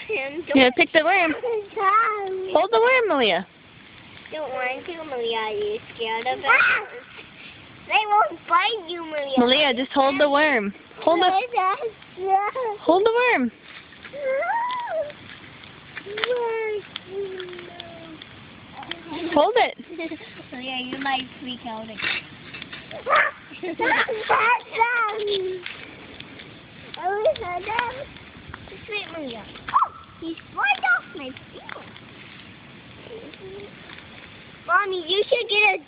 him. Yeah, pick the worm. Hold the worm, Malia. Don't want to, Malia. Are you scared of it? They won't bite you, Malia. Malia, just hold the worm. Hold the worm. Hold it. Malia, you might freak out again. Wait, Malia. He's right off my field. Mommy, you should get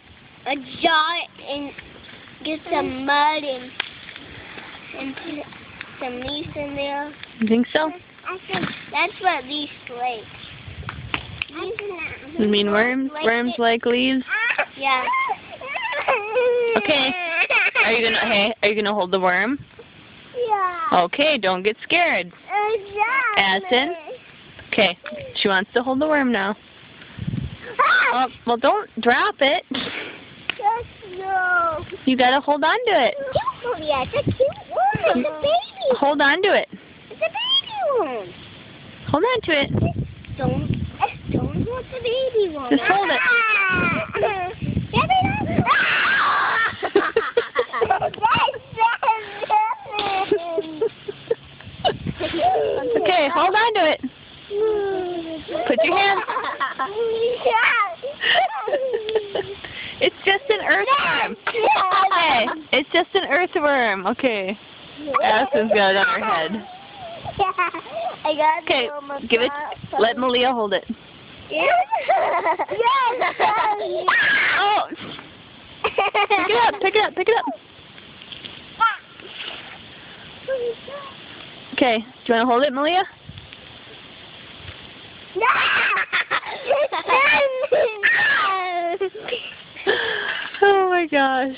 a jar and get some mud and put some leaves in there. You think so? I think that's what leaves like. You mean worms? Worms like leaves? Yeah. Okay. Are you gonna hold the worm? Yeah. Okay, don't get scared. Addison? Okay. She wants to hold the worm now. Oh, well, don't drop it. No. You gotta hold on to it. Yeah, it's a cute one. It's a baby. Hold on to it. It's a baby one. Hold on to it. Don't want the baby one. Just hold it. Okay, hold on to it. Put your hand. It's just an earthworm. Hey, it's just an earthworm. Okay. Addison's got it on her head. I got Okay, give it. Let Malia hold it. Yes. Oh. Pick it up. Pick it up. Pick it up. Okay. Do you want to hold it, Malia? Oh my gosh.